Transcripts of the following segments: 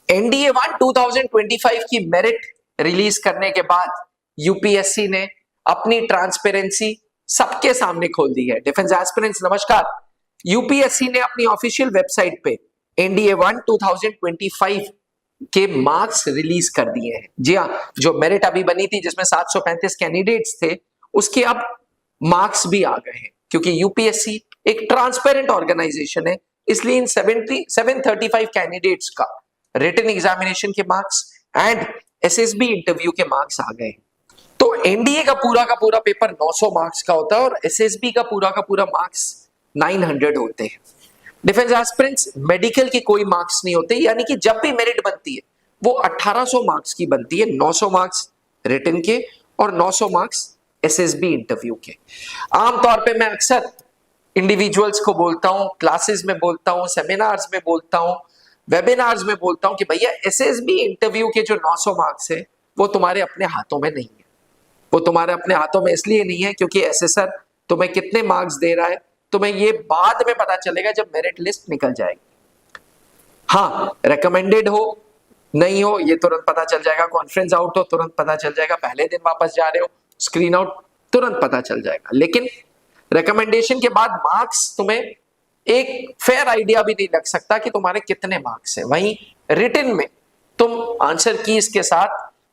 NDA 1 2025 की merit release करने के बाद यूपीएससी ने अपनी ट्रांसपेरेंसी सबके सामने खोल दी है। डिफेंस एस्पिरेंट्स नमस्कार, यूपीएससी ने अपनी ऑफिशियल वेबसाइट पे एनडीए 1 2025 के मार्क्स रिलीज कर दिए हैं। जी हाँ, जो मेरिट अभी बनी थी जिसमें 735 कैंडिडेट्स थे, उसके अब मार्क्स भी आ गए हैं, क्योंकि यूपीएससी एक ट्रांसपेरेंट ऑर्गेनाइजेशन है, इसलिए इन 735 कैंडिडेट्स का रिटन एग्जामिनेशन के मार्क्स एंड एसएसबी इंटरव्यू के मार्क्स आ गए। तो एनडीए का पूरा पेपर 900 मार्क्स का होता है और एसएसबी का पूरा मार्क्स 900 होते हैं। डिफेंस एस्पिरेंट्स मेडिकल के कोई मार्क्स नहीं होते, यानी कि जब भी मेरिट बनती है वो 1800 मार्क्स की बनती है, 900 मार्क्स रिटन के और 900 मार्क्स एसएसबी इंटरव्यू के। आमतौर पे मैं अक्सर इंडिविजुअल्स को बोलता हूं, क्लासेस में बोलता हूं, सेमिनार्स में बोलता हूं, वेबिनार्स में बोलता हूं कि भैया एसएसबी इंटरव्यू के जो 900 मार्क्स है वो तुम्हारे अपने हाथों में नहीं है। वो तुम्हारे अपने हाथों में इसलिए नहीं है क्योंकि एसेसर तुम्हें कितने मार्क्स दे रहा है तुम्हें ये बाद में पता चलेगा जब मेरिट लिस्ट निकल जाएगी। हाँ, रेकमेंडेड हो नहीं हो ये तुरंत पता चल जाएगा, कॉन्फ्रेंस आउट हो तुरंत पता चल जाएगा, पहले दिन वापस जा रहे हो स्क्रीन आउट तुरंत पता चल जाएगा। लेकिन रिकमेंडेशन के बाद मार्क्स तुम्हें एक फेयर आइडिया भी नहीं लग सकता कि तुम्हारे कितने मार्क्स है। वहीं रिटन में तुम आंसर कीज के साथ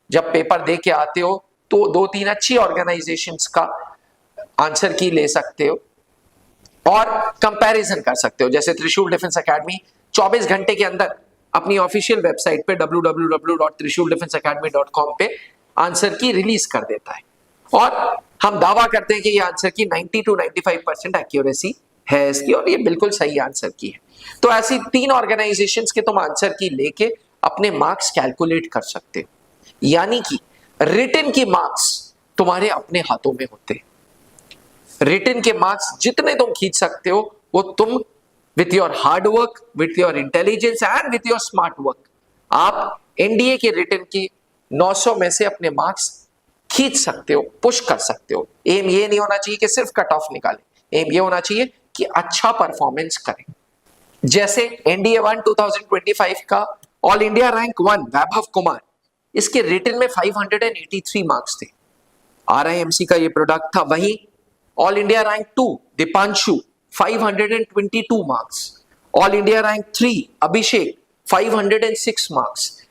जब पेपर दे के आते हो तो 2-3 अच्छी ऑर्गेनाइजेशंस का आंसर की ले सकते हो और कंपैरिजन कर सकते हो। जैसे त्रिशूल डिफेंस एकेडमी 24 घंटे के अंदर अपनी ऑफिशियल वेबसाइट पे www.trishuldefenseacademy.com पे आंसर की रिलीज कर देता है और हम दावा करते हैं कि ये आंसर की 90 to 95% एक्यूरेसी है इसकी और ये बिल्कुल सही आंसर की है। तो ऐसी 3 ऑर्गेनाइजेशंस के तुम आंसर की लेके अपने मार्क्स कैलकुलेट कर सकते हो, यानी कि रिटन की मार्क्स तुम्हारे अपने हाथों में होते हैं। रिटन के मार्क्स जितने तुम खींच सकते हो वो तुम with your hard work, with your intelligence and with your smart work आप एनडीए के रिटन की 900 में से अपने मार्क्स खींच सकते हो, पुश कर सकते हो। एम ये नहीं होना चाहिए कि सिर्फ कट ऑफ निकाले, एम ये होना चाहिए कि अच्छा परफॉर्मेंस करें। जैसे एनडीए 1 2025 का all India rank 1 Vaibhav Kumar, इसके रिटन में 583 मार्क्स थे, आरआईएमसी का ये प्रोडक्ट था। वहीं all India rank 2 Deepanshu 522 marks, all India rank 3 अभिषेक 506 मार्क्स।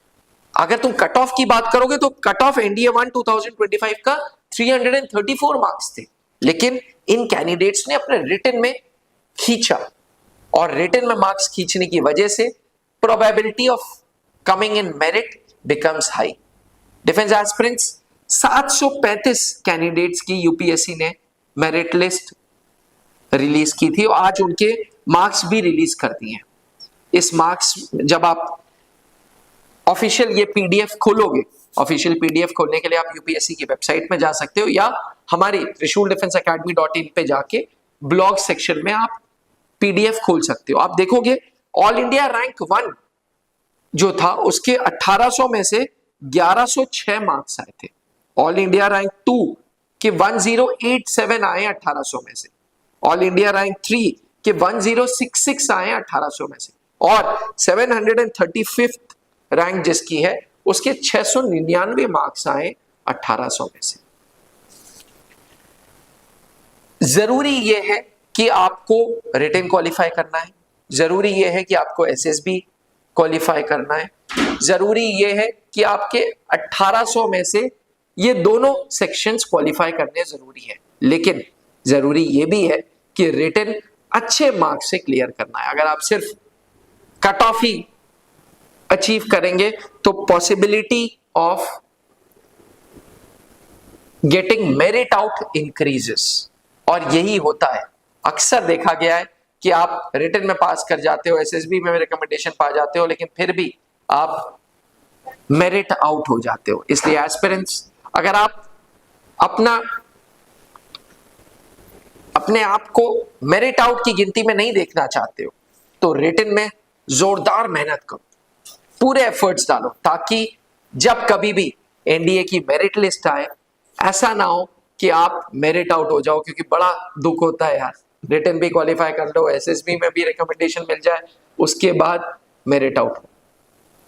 अगर तुम कट ऑफ की बात करोगे तो कट ऑफ एनडीए 1 2025 का 334 मार्क्स थे, लेकिन इन कैंडिडेट्स ने अपने रिटन में खींचा और रिटन में मार्क्स खींचने की वजह से probability of coming in merit becomes high. Defence aspirants 735 candidates की यूपीएससी ने मेरिट लिस्ट रिलीज की थी और आज उनके मार्क्स भी रिलीज कर दिए हैं। इस मार्क्स जब आप ऑफिशियल ये पीडीएफ खोलोगे, ऑफिशियल पीडीएफ खोलने के लिए आप यूपीएससी की वेबसाइट में जा सकते हो या हमारे trishulDefenseacademy.in पे जाके ब्लॉग सेक्शन में आप पीडीएफ खोल सकते हो। आप देखोगे ऑल इंडिया रैंक 1 जो था उसके 1800 में से 1106 मार्क्स आए थे। ऑल इंडिया रैंक 2 के 1087 आए 1800 में से, ऑल इंडिया रैंक 3 के 1066 आए 1800 में से और 735th रैंक जिसकी है उसके 699 मार्क्स आए 1800 में से। जरूरी यह है कि आपको रिटन क्वालिफाई करना है, जरूरी यह है कि आपको एसएसबी क्वालिफाई करना है, जरूरी यह है कि आपके 1800 में से ये दोनों सेक्शंस क्वालिफाई करने जरूरी है, लेकिन जरूरी यह भी है कि रिटन अच्छे मार्क्स से क्लियर करना है। अगर आप सिर्फ कट ऑफ ही अचीव करेंगे तो possibility of getting merit out increases और यही होता है। अक्सर देखा गया है कि आप रिटन में पास कर जाते हो, एसएसबी में रिकमेंडेशन पा जाते हो, लेकिन फिर भी आप मेरिट आउट हो जाते हो। इसलिए एस्पिरेंट्स, अगर आप अपने आप को मेरिट आउट की गिनती में नहीं देखना चाहते हो तो रिटन में जोरदार मेहनत करो, पूरे एफर्ट्स डालो, ताकि जब कभी भी एनडीए की मेरिट लिस्ट आए ऐसा ना हो कि आप मेरिट आउट हो जाओ, क्योंकि बड़ा दुख होता है यार। रिटन भी क्वालिफाई कर लो, एसएसबी में भी रिकमेंडेशन मिल जाए, उसके बाद मेरिट आउट हो।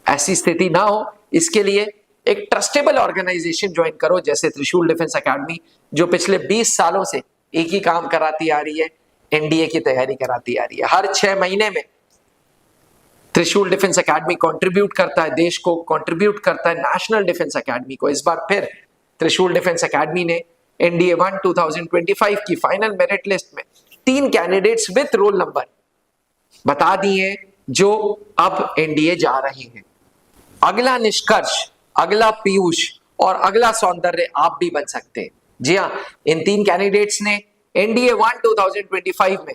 ऐसी स्थिति ना हो, इसके लिए एक ट्रस्टेबल ऑर्गेनाइजेशन ज्वाइन करो, जैसे त्रिशूल डिफेंस एकेडमी, जो पिछले 20 सालों से एक ही काम कराती आ रही है, एनडीए की तैयारी कराती आ रही है। हर 6 महीने में त्रिशूल डिफेंस एकेडमी कंट्रीब्यूट करता है देश को, कंट्रीब्यूट करता है नेशनल डिफेंस एकेडमी को। इस बार फिर त्रिशूल डिफेंस एकेडमी ने एनडीए 1 2025 की फाइनल मेरिट लिस्ट में 3 कैंडिडेट्स विद रोल नंबर बता दिए जो अब एनडीए जा रहे हैं। अगला निष्कर्ष, अगला पीयूष और अगला सौंदर्य आप भी बन सकते हैं। जी हां, इन 3 कैंडिडेट्स ने एनडीए 1 2025 में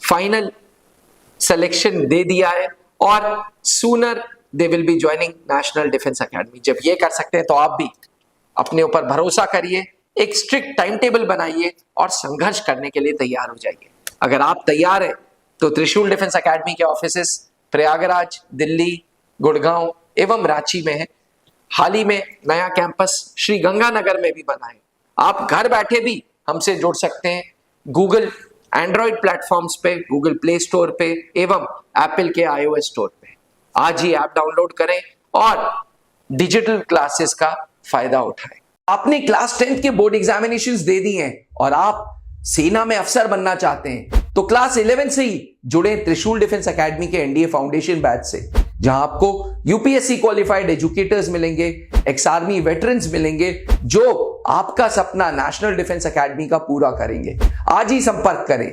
फाइनल सिलेक्शन दे दिया है और sooner they will be joining national defence academy. जब ये कर सकते हैं तो आप भी अपने ऊपर भरोसा करिए, एक स्ट्रिक्ट टाइम टेबल बनाइए और संघर्ष करने के लिए तैयार हो जाइए। अगर आप तैयार हैं तो त्रिशूल डिफेंस एकेडमी के ऑफिसेस प्रयागराज, दिल्ली, गुड़गांव एवं रांची में है। हाल ही में नया कैंपस श्री गंगानगर में भी बना है। आप घर बैठे भी हमसे जुड़ सकते हैं गूगल एंड्रॉइड प्लेटफॉर्म्स पे, गूगल प्ले स्टोर पे एवं एप्पल के iOS स्टोर पे। आज ही ऐप डाउनलोड करें और डिजिटल क्लासेस का फायदा उठाएं। आपने क्लास 10th के बोर्ड एग्जामिनेशंस दे दिए हैं और आप सेना में अफसर बनना चाहते हैं तो क्लास 11 से ही जुड़े त्रिशूल डिफेंस एकेडमी के एनडीए फाउंडेशन बैच से, जहां आपको यूपीएससी क्वालिफाइड एजुकेटर्स मिलेंगे, एक्स आर्मी वेटरन्स मिलेंगे जो आपका सपना नेशनल डिफेंस एकेडमी का पूरा करेंगे। आज ही संपर्क करें